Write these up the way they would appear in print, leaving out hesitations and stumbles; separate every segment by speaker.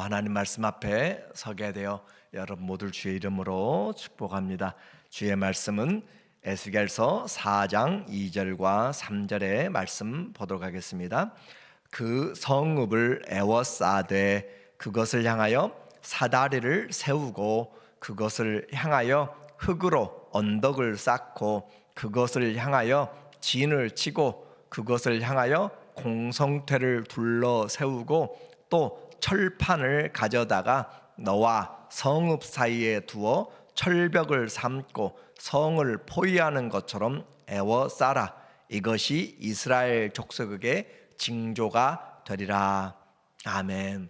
Speaker 1: 하나님 말씀 앞에 서게 되어 여러분 모두 주의 이름으로 축복합니다. 주의 말씀은 에스겔서 4장 2절과 3절의 말씀 보도록 하겠습니다. 그 성읍을 에워싸되 그것을 향하여 사다리를 세우고 그것을 향하여 흙으로 언덕을 쌓고 그것을 향하여 진을 치고 그것을 향하여 공성퇴를 둘러 세우고 또 철판을 가져다가 너와 성읍 사이에 두어 철벽을 삼고 성을 포위하는 것처럼 에워싸라. 이것이 이스라엘 족속에게 징조가 되리라. 아멘.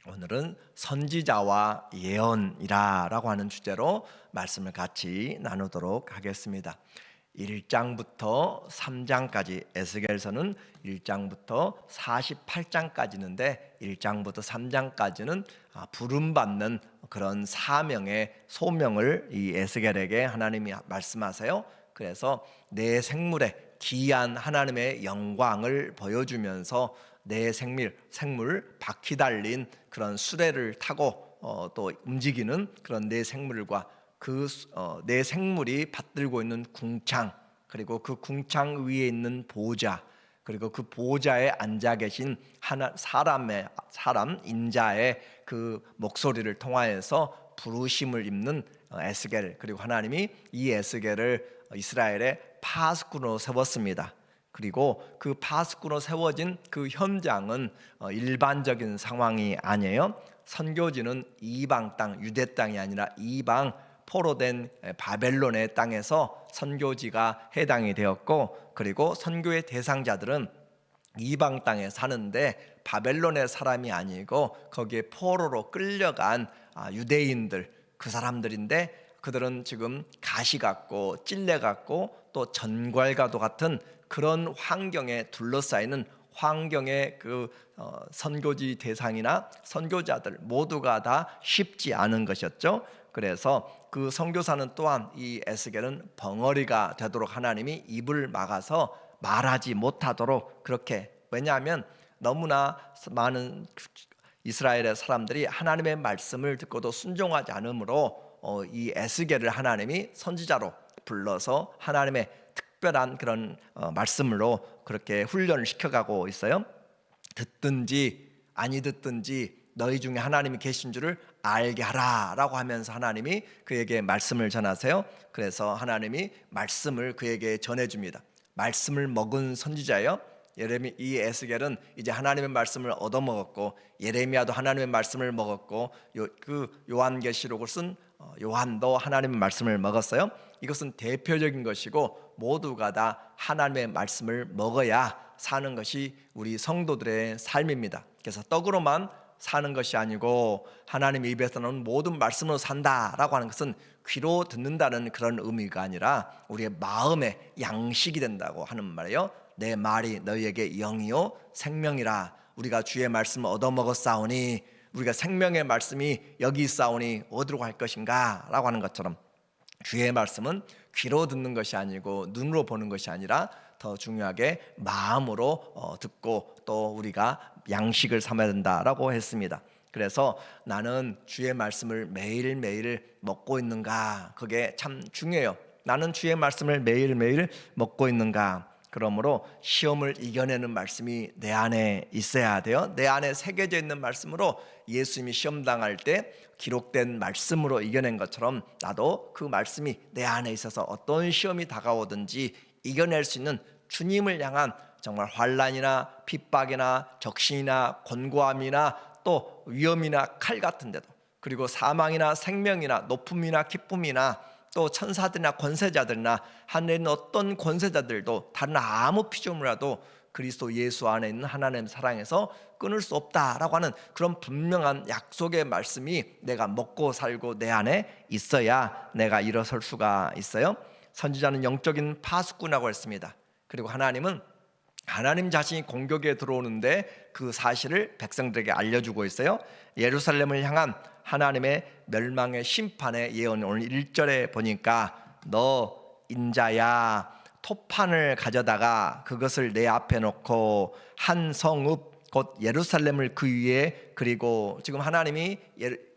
Speaker 1: 오늘은 선지자와 예언이라 라고 하는 주제로 말씀을 같이 나누도록 하겠습니다. 1장부터 3장까지 에스겔서는 1장부터 48장까지인데 1장부터 3장까지는 부름받는 그런 사명의 소명을 이 에스겔에게 하나님이 말씀하세요. 그래서 내 생물에 기이한 하나님의 영광을 보여주면서 내 생물 바퀴 달린 그런 수레를 타고 또 움직이는 그런 내 생물과 내 생물이 받들고 있는 궁창, 그리고 그 궁창 위에 있는 보좌, 그리고 그 보좌에 앉아 계신 사람 인자의 그 목소리를 통하여서 부르심을 입는 에스겔, 그리고 하나님이 이 에스겔을 이스라엘의 파수꾼으로 세웠습니다. 그리고 그 파수꾼으로 세워진 그 현장은 일반적인 상황이 아니에요. 선교지는 이방 땅, 유대 땅이 아니라 이방 포로된 바벨론의 땅에서 선교지가 해당이 되었고, 그리고 선교의 대상자들은 이방 땅에 사는데 바벨론의 사람이 아니고 거기에 포로로 끌려간 유대인들, 그 사람들인데 그들은 지금 가시 같고 찔레 같고 또 전갈과도 같은 그런 환경에 둘러싸이는 환경의 선교지 대상이나 선교자들 모두가 다 쉽지 않은 것이었죠. 그래서 그 선교사는 또한 이 에스겔은 벙어리가 되도록 하나님이 입을 막아서 말하지 못하도록 그렇게, 왜냐하면 너무나 많은 이스라엘의 사람들이 하나님의 말씀을 듣고도 순종하지 않으므로 이 에스겔을 하나님이 선지자로 불러서 하나님의 특별한 그런 말씀으로 그렇게 훈련을 시켜가고 있어요. 듣든지 아니 듣든지 너희 중에 하나님이 계신 줄을 알게 하라 라고 하면서 하나님이 그에게 말씀을 전하세요. 그래서 하나님이 말씀을 그에게 전해줍니다. 말씀을 먹은 선지자예요. 이 에스겔은 이제 하나님의 말씀을 얻어먹었고, 예레미야도 하나님의 말씀을 먹었고, 요한계시록을 쓴 요한도 하나님의 말씀을 먹었어요. 이것은 대표적인 것이고 모두가 다 하나님의 말씀을 먹어야 사는 것이 우리 성도들의 삶입니다. 그래서 떡으로만 사는 것이 아니고 하나님 입에서 나오는 모든 말씀으로 산다라고 하는 것은 귀로 듣는다는 그런 의미가 아니라 우리의 마음의 양식이 된다고 하는 말이에요. 내 말이 너희에게 영이요 생명이라. 우리가 주의 말씀을 얻어먹었사오니, 우리가 생명의 말씀이 여기 있사오니 어디로 갈 것인가 라고 하는 것처럼 주의 말씀은 귀로 듣는 것이 아니고 눈으로 보는 것이 아니라 더 중요하게 마음으로 듣고 또 우리가 양식을 삼아야 된다라고 했습니다. 그래서 나는 주의 말씀을 매일매일 먹고 있는가, 그게 참 중요해요. 나는 주의 말씀을 매일매일 먹고 있는가. 그러므로 시험을 이겨내는 말씀이 내 안에 있어야 돼요. 내 안에 새겨져 있는 말씀으로 예수님이 시험 당할 때 기록된 말씀으로 이겨낸 것처럼 나도 그 말씀이 내 안에 있어서 어떤 시험이 다가오든지 이겨낼 수 있는 주님을 향한 정말 환난이나 핍박이나 적신이나 곤고함이나 또 위험이나 칼 같은 데도, 그리고 사망이나 생명이나 높음이나 기쁨이나 또 천사들이나 권세자들이나 하늘에 있는 어떤 권세자들도 다른 아무 피조물이라도 그리스도 예수 안에 있는 하나님 사랑에서 끊을 수 없다라고 하는 그런 분명한 약속의 말씀이 내가 먹고 살고 내 안에 있어야 내가 일어설 수가 있어요. 선지자는 영적인 파수꾼이라고 했습니다. 그리고 하나님은 하나님 자신이 공격에 들어오는데 그 사실을 백성들에게 알려주고 있어요. 예루살렘을 향한 하나님의 멸망의 심판의 예언, 오늘 1절에 보니까 너 인자야 토판을 가져다가 그것을 내 앞에 놓고 한 성읍 곧 예루살렘을 그 위에, 그리고 지금 하나님이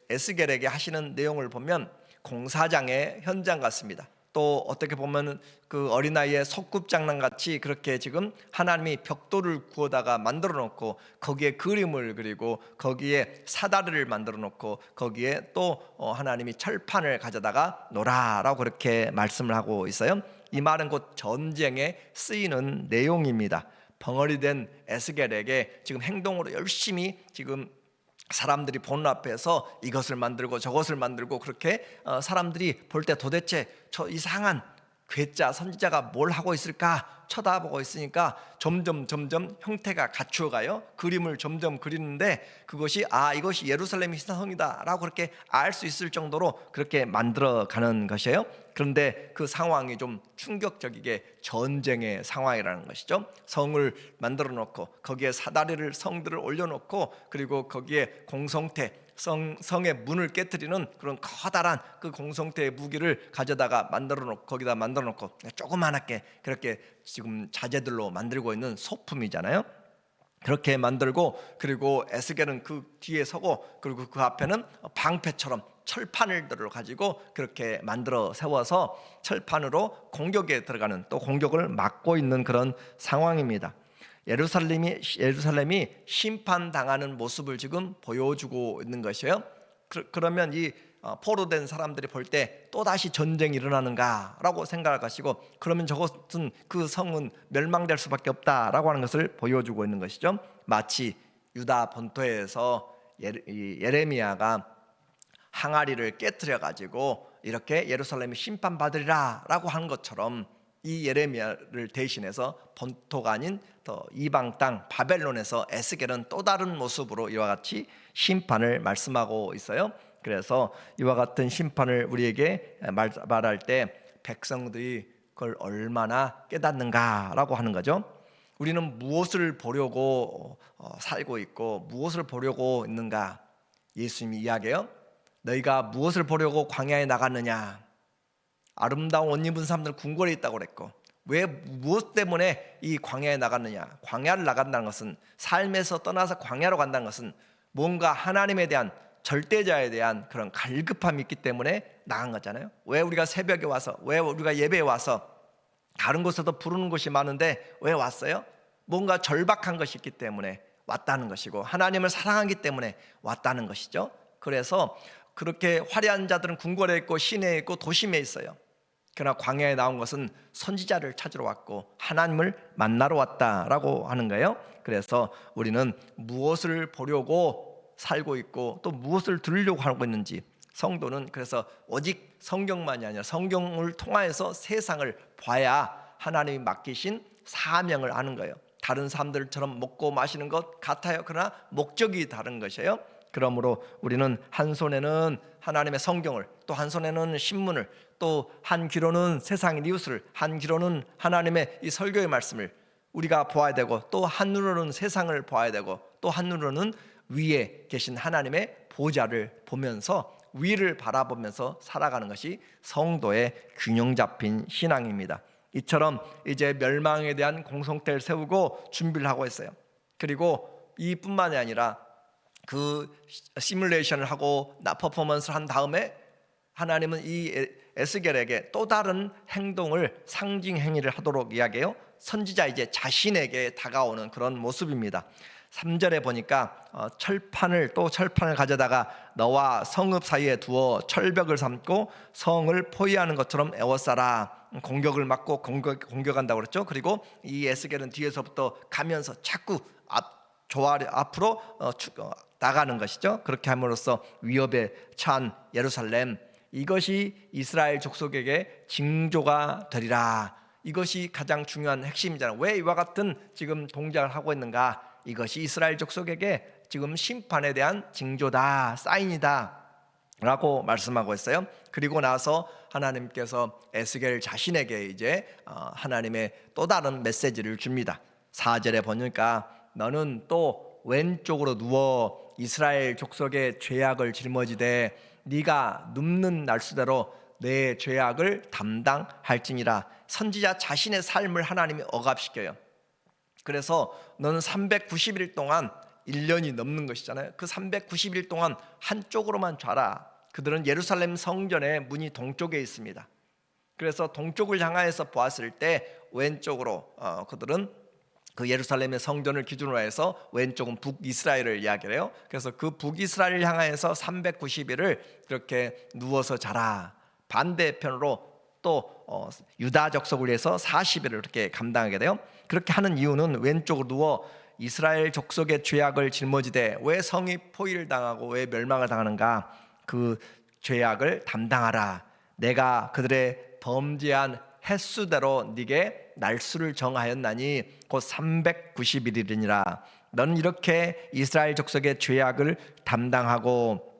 Speaker 1: 에스겔에게 하시는 내용을 보면 공사장의 현장 같습니다. 또 어떻게 보면 그 어린아이의 소꿉장난 같이 그렇게 지금 하나님이 벽돌을 구워다가 만들어 놓고 거기에 그림을 그리고 거기에 사다리를 만들어 놓고 거기에 또 하나님이 철판을 가져다가 놓으라라고 그렇게 말씀을 하고 있어요. 이 말은 곧 전쟁에 쓰이는 내용입니다. 벙어리 된 에스겔에게 지금 행동으로 열심히 지금 사람들이 보는 앞에서 이것을 만들고 저것을 만들고 그렇게 사람들이 볼 때 도대체 저 이상한 괴짜 선지자가 뭘 하고 있을까 쳐다보고 있으니까 점점 형태가 갖추어가요. 그림을 점점 그리는데 그것이 이것이 예루살렘의 신성이다 라고 그렇게 알 수 있을 정도로 그렇게 만들어가는 것이에요. 그런데 그 상황이 좀 충격적이게 전쟁의 상황이라는 것이죠. 성을 만들어 놓고 거기에 사다리를 성들을 올려놓고 그리고 거기에 공성태 성의 문을 깨뜨리는 그런 커다란 그 공성태의 무기를 가져다가 거기다 만들어 놓고 조그만하게 그렇게 지금 자재들로 만들고 있는 소품이잖아요. 그렇게 만들고 그리고 에스겔은 그 뒤에 서고 그리고 그 앞에는 방패처럼 철판을 가지고 그렇게 만들어 세워서 철판으로 공격에 들어가는, 또 공격을 막고 있는 그런 상황입니다. 예루살렘이 심판당하는 모습을 지금 보여주고 있는 것이에요. 그러면 이 포로된 사람들이 볼 때 또다시 전쟁이 일어나는가라고 생각을 하시고, 그러면 저것은 그 성은 멸망될 수밖에 없다라고 하는 것을 보여주고 있는 것이죠. 마치 유다 본토에서 예레미야가 항아리를 깨뜨려 가지고 이렇게 예루살렘이 심판받으리라 라고 하는 것처럼 이 예레미야를 대신해서 본토가 아닌 더 이방 땅 바벨론에서 에스겔은 또 다른 모습으로 이와 같이 심판을 말씀하고 있어요. 그래서 이와 같은 심판을 우리에게 말할 때 백성들이 그걸 얼마나 깨닫는가라고 하는 거죠. 우리는 무엇을 보려고 살고 있고 무엇을 보려고 있는가? 예수님이 이야기해요. 너희가 무엇을 보려고 광야에 나갔느냐? 아름다운 옷 입은 사람들은 궁궐에 있다고 그랬고, 왜 무엇 때문에 이 광야에 나갔느냐? 광야를 나간다는 것은, 삶에서 떠나서 광야로 간다는 것은 뭔가 하나님에 대한, 절대자에 대한 그런 갈급함이 있기 때문에 나간 거잖아요. 왜 우리가 새벽에 와서, 왜 우리가 예배에 와서 다른 곳에도 부르는 곳이 많은데 왜 왔어요? 뭔가 절박한 것이 있기 때문에 왔다는 것이고, 하나님을 사랑하기 때문에 왔다는 것이죠. 그래서 그렇게 화려한 자들은 궁궐에 있고 시내에 있고 도심에 있어요. 그러나 광야에 나온 것은 선지자를 찾으러 왔고 하나님을 만나러 왔다라고 하는 거예요. 그래서 우리는 무엇을 보려고 살고 있고 또 무엇을 들으려고 하고 있는지, 성도는 그래서 오직 성경만이 아니라 성경을 통하여서 세상을 봐야 하나님이 맡기신 사명을 아는 거예요. 다른 사람들처럼 먹고 마시는 것 같아요. 그러나 목적이 다른 것이에요. 그러므로 우리는 한 손에는 하나님의 성경을, 또 한 손에는 신문을, 또 한 귀로는 세상의 뉴스를, 한 귀로는 하나님의 이 설교의 말씀을 우리가 보아야 되고, 또 한 눈으로는 세상을 보아야 되고, 또 한 눈으로는 위에 계신 하나님의 보좌를 보면서, 위를 바라보면서 살아가는 것이 성도의 균형 잡힌 신앙입니다. 이처럼 이제 멸망에 대한 공성태를 세우고 준비를 하고 있어요. 그리고 이뿐만이 아니라 그 시뮬레이션을 하고 퍼포먼스를 한 다음에 하나님은 이 에스겔에게 또 다른 행동을, 상징 행위를 하도록 이야기해요. 선지자 이제 자신에게 다가오는 그런 모습입니다. 3절에 보니까 철판을 가져다가 너와 성읍 사이에 두어 철벽을 삼고 성을 포위하는 것처럼 에워싸라. 공격을 막고 공격한다고 그랬죠. 그리고 이 에스겔은 뒤에서부터 가면서 자꾸 앞으로 나가는 것이죠. 그렇게 함으로써 위협에 처한 예루살렘, 이것이 이스라엘 족속에게 징조가 되리라. 이것이 가장 중요한 핵심이잖아요. 왜 이와 같은 지금 동작을 하고 있는가? 이것이 이스라엘 족속에게 지금 심판에 대한 징조다, 사인이다 라고 말씀하고 있어요. 그리고 나서 하나님께서 에스겔 자신에게 이제 하나님의 또 다른 메시지를 줍니다. 4절에 보니까 너는 또 왼쪽으로 누워 이스라엘 족속의 죄악을 짊어지되 네가 눕는 날수대로 내 죄악을 담당할지니라. 선지자 자신의 삶을 하나님이 억압시켜요. 그래서 너는 390일 동안 1년이 넘는 것이잖아요. 그 390일 동안 한쪽으로만 좌라. 그들은 예루살렘 성전의 문이 동쪽에 있습니다. 그래서 동쪽을 향하여서 보았을 때 왼쪽으로 그들은 그 예루살렘의 성전을 기준으로 해서 왼쪽은 북이스라엘을 이야기를 해요. 그래서 그 북이스라엘을 향하여서 390일을 그렇게 누워서 자라. 반대편으로 또 유다 족속을 위해서 40일을 그렇게 감당하게 돼요. 그렇게 하는 이유는 왼쪽으로 누워 이스라엘 족속의 죄악을 짊어지되 왜 성이 포위를 당하고 왜 멸망을 당하는가? 그 죄악을 담당하라. 내가 그들의 범죄한 횟수대로 네게 날수를 정하였나니 곧 390일이니라. 너는 이렇게 이스라엘 족속의 죄악을 담당하고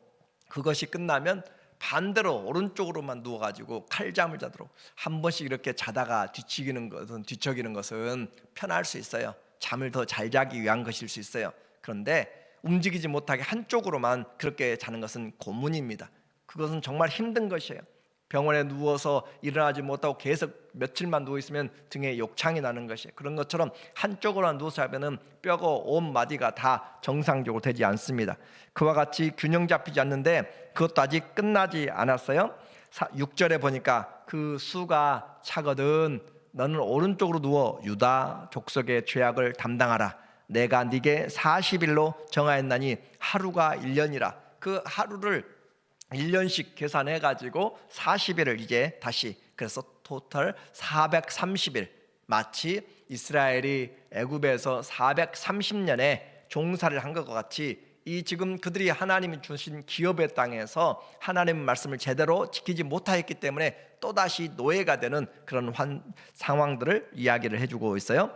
Speaker 1: 그것이 끝나면 반대로 오른쪽으로만 누워가지고 칼잠을 자도록 한 번씩 이렇게 자다가 뒤척이는 것은 편할 수 있어요. 잠을 더 잘 자기 위한 것일 수 있어요. 그런데 움직이지 못하게 한쪽으로만 그렇게 자는 것은 고문입니다. 그것은 정말 힘든 것이에요. 병원에 누워서 일어나지 못하고 계속 며칠만 누워있으면 등에 욕창이 나는 것이에요. 그런 것처럼 한쪽으로만 누워서 하면 뼈가 온 마디가 다 정상적으로 되지 않습니다. 그와 같이 균형 잡히지 않는데 그것도 아직 끝나지 않았어요. 6절에 보니까 그 수가 차거든 너는 오른쪽으로 누워 유다 족속의 죄악을 담당하라. 내가 네게 40일로 정하였나니 하루가 1년이라. 그 하루를 1년씩 계산해 가지고 40일을 이제 다시, 그래서 토탈 430일, 마치 이스라엘이 애굽에서 430년에 종살이를 한 것과 같이 이 지금 그들이 하나님이 주신 기업의 땅에서 하나님의 말씀을 제대로 지키지 못하였기 때문에 또다시 노예가 되는 그런 상황들을 이야기를 해주고 있어요.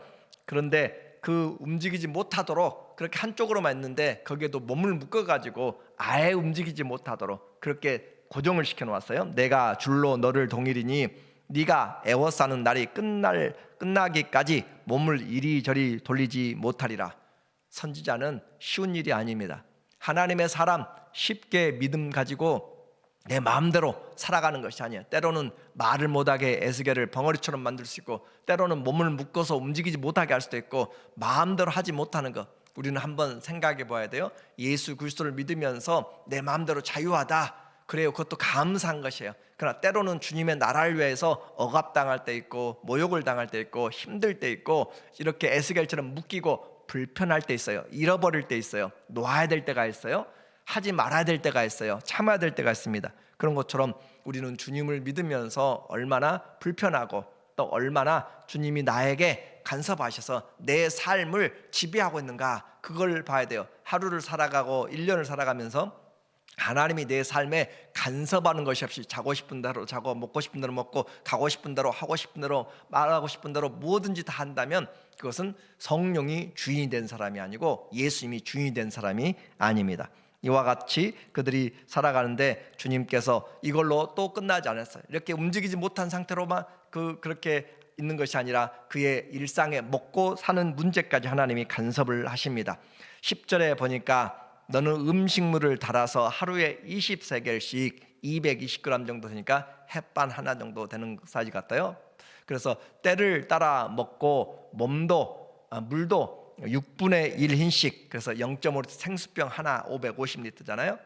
Speaker 1: 그런데 그 움직이지 못하도록 그렇게 한쪽으로만 있는데 거기에도 몸을 묶어가지고 아예 움직이지 못하도록 그렇게 고정을 시켜놓았어요. 내가 줄로 너를 동일이니 네가 애워싸는 날이 끝나기까지 몸을 이리저리 돌리지 못하리라. 선지자는 쉬운 일이 아닙니다. 하나님의 사람 쉽게 믿음 가지고 내 마음대로 살아가는 것이 아니에요. 때로는 말을 못하게 에스겔을 벙어리처럼 만들 수 있고, 때로는 몸을 묶어서 움직이지 못하게 할 수도 있고, 마음대로 하지 못하는 것, 우리는 한번 생각해 봐야 돼요. 예수 그리스도를 믿으면서 내 마음대로 자유하다, 그래요. 그것도 감사한 것이에요. 그러나 때로는 주님의 나라를 위해서 억압당할 때 있고, 모욕을 당할 때 있고, 힘들 때 있고, 이렇게 에스겔처럼 묶이고 불편할 때 있어요. 잃어버릴 때 있어요. 놓아야 될 때가 있어요. 하지 말아야 될 때가 있어요. 참아야 될 때가 있습니다. 그런 것처럼 우리는 주님을 믿으면서 얼마나 불편하고 또 얼마나 주님이 나에게 간섭하셔서 내 삶을 지배하고 있는가, 그걸 봐야 돼요. 하루를 살아가고 1년을 살아가면서 하나님이 내 삶에 간섭하는 것이 없이 자고 싶은 대로 자고, 먹고 싶은 대로 먹고, 가고 싶은 대로 하고 싶은 대로 말하고 싶은 대로 뭐든지 다 한다면 그것은 성령이 주인이 된 사람이 아니고 예수님이 주인이 된 사람이 아닙니다. 이와 같이 그들이 살아가는데 주님께서 이걸로 또 끝나지 않았어요. 이렇게 움직이지 못한 상태로만 그렇게 있는 것이 아니라 그의 일상에 먹고 사는 문제까지 하나님이 간섭을 하십니다. 10절에 보니까 너는 음식물을 달아서 하루에 20세겔씩 220g 정도 되니까 햇반 하나 정도 되는 사이즈 같아요. 그래서 때를 따라 먹고 물도 6분의 1흰씩, 그래서 0.5 생수병 하나 550리터잖아요.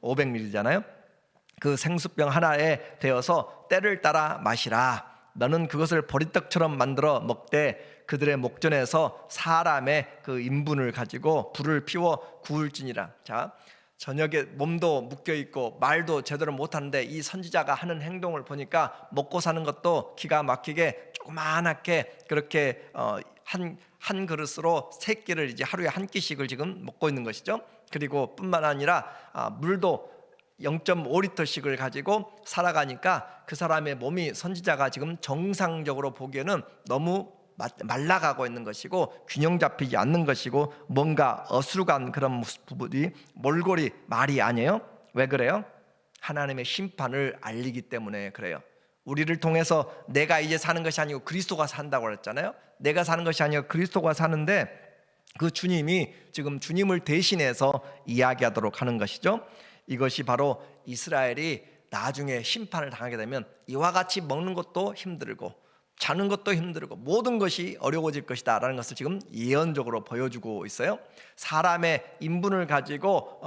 Speaker 1: 500ml잖아요. 그 생수병 하나에 데워서 때를 따라 마시라. 너는 그것을 보리떡처럼 만들어 먹되 그들의 목전에서 사람의 그 인분을 가지고 불을 피워 구울지니라. 자, 저녁에 몸도 묶여있고 말도 제대로 못하는데 이 선지자가 하는 행동을 보니까 먹고 사는 것도 기가 막히게 조그만하게 그렇게 한 그릇으로 3끼를 이제 하루에 한 끼씩을 지금 먹고 있는 것이죠. 그리고 뿐만 아니라 물도 0.5리터씩을 가지고 살아가니까 그 사람의 몸이, 선지자가 지금 정상적으로 보기에는 너무 말라가고 있는 것이고 균형 잡히지 않는 것이고 뭔가 어수룩한 그런 부분이 몰골이 말이 아니에요. 왜 그래요? 하나님의 심판을 알리기 때문에 그래요. 우리를 통해서 내가 이제 사는 것이 아니고 그리스도가 산다고 그랬잖아요. 내가 사는 것이 아니고 그리스도가 사는데 그 주님이 지금 주님을 대신해서 이야기하도록 하는 것이죠. 이것이 바로 이스라엘이 나중에 심판을 당하게 되면 이와 같이 먹는 것도 힘들고 자는 것도 힘들고 모든 것이 어려워질 것이다 라는 것을 지금 예언적으로 보여주고 있어요. 사람의 인분을 가지고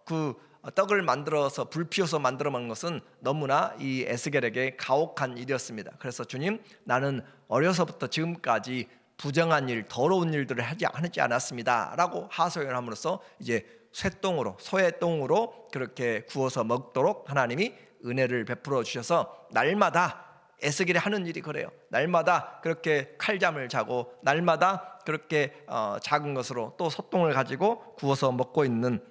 Speaker 1: 그 떡을 만들어서 불 피워서 만들어 먹는 것은 너무나 이 에스겔에게 가혹한 일이었습니다. 그래서 주님, 나는 어려서부터 지금까지 부정한 일, 더러운 일들을 하지 않았습니다 라고 하소연함으로써 이제 쇠똥으로, 소의 똥으로 그렇게 구워서 먹도록 하나님이 은혜를 베풀어 주셔서 날마다 에스겔이 하는 일이 그래요. 날마다 그렇게 칼잠을 자고 날마다 그렇게 작은 것으로 또 소똥을 가지고 구워서 먹고 있는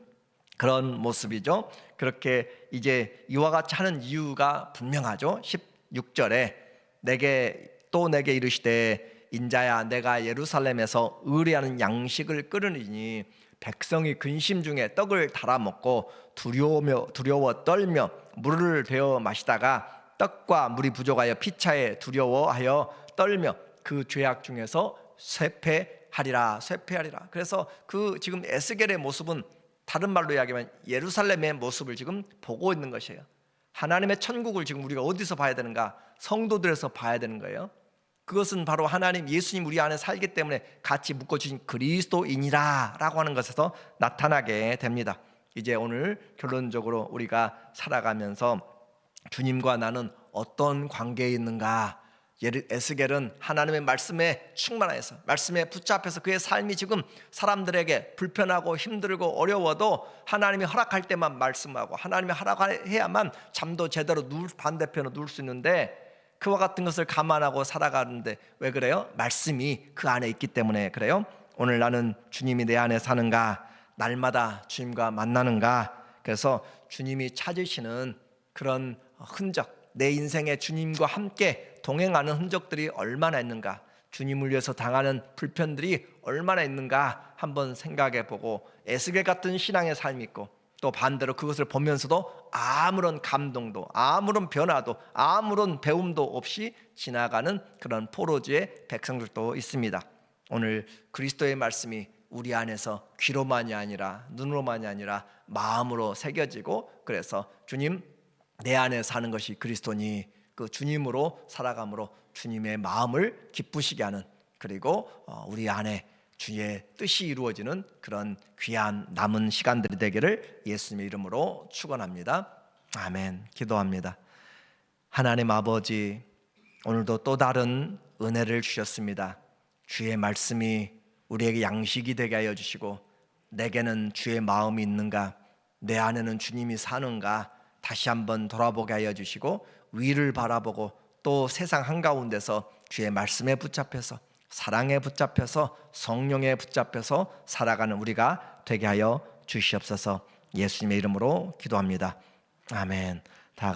Speaker 1: 그런 모습이죠. 그렇게 이제 이와 같이 하는 이유가 분명하죠. 16절에 내게 이르시되 인자야, 내가 예루살렘에서 의뢰하는 양식을 끓으니 백성이 근심 중에 떡을 달아 먹고 두려워 떨며 물을 베어 마시다가 떡과 물이 부족하여 피차에 두려워하여 떨며 그 죄악 중에서 쇠폐하리라. 그래서 그 지금 에스겔의 모습은 다른 말로 이야기하면 예루살렘의 모습을 지금 보고 있는 것이에요. 하나님의 천국을 지금 우리가 어디서 봐야 되는가? 성도들에서 봐야 되는 거예요. 그것은 바로 하나님, 예수님 우리 안에 살기 때문에 같이 묶어주신 그리스도인이라 라고 하는 것에서 나타나게 됩니다. 이제 오늘 결론적으로 우리가 살아가면서 주님과 나는 어떤 관계에 있는가? 에스겔은 하나님의 말씀에 충만해서, 말씀에 붙잡혀서 그의 삶이 지금 사람들에게 불편하고 힘들고 어려워도 하나님이 허락할 때만 말씀하고 하나님이 허락해야만 잠도 제대로 반대편으로 누울 수 있는데, 그와 같은 것을 감안하고 살아가는데 왜 그래요? 말씀이 그 안에 있기 때문에 그래요. 오늘 나는 주님이 내 안에 사는가? 날마다 주님과 만나는가? 그래서 주님이 찾으시는 그런 흔적, 내 인생에 주님과 함께 동행하는 흔적들이 얼마나 있는가, 주님을 위해서 당하는 불편들이 얼마나 있는가 한번 생각해 보고, 에스겔 같은 신앙의 삶이 있고 또 반대로 그것을 보면서도 아무런 감동도, 아무런 변화도, 아무런 배움도 없이 지나가는 그런 포로주의 백성들도 있습니다. 오늘 그리스도의 말씀이 우리 안에서 귀로만이 아니라 눈으로만이 아니라 마음으로 새겨지고, 그래서 주님, 내 안에 사는 것이 그리스도니 그 주님으로 살아감으로 주님의 마음을 기쁘시게 하는, 그리고 우리 안에 주의 뜻이 이루어지는 그런 귀한 남은 시간들이 되기를 예수님의 이름으로 축원합니다. 아멘. 기도합니다. 하나님 아버지, 오늘도 또 다른 은혜를 주셨습니다. 주의 말씀이 우리에게 양식이 되게 하여 주시고, 내게는 주의 마음이 있는가, 내 안에는 주님이 사는가 다시 한번 돌아보게 하여 주시고, 위를 바라보고 또 세상 한가운데서 주의 말씀에 붙잡혀서, 사랑에 붙잡혀서, 성령에 붙잡혀서 살아가는 우리가 되게 하여 주시옵소서. 예수님의 이름으로 기도합니다. 아멘. 다 같이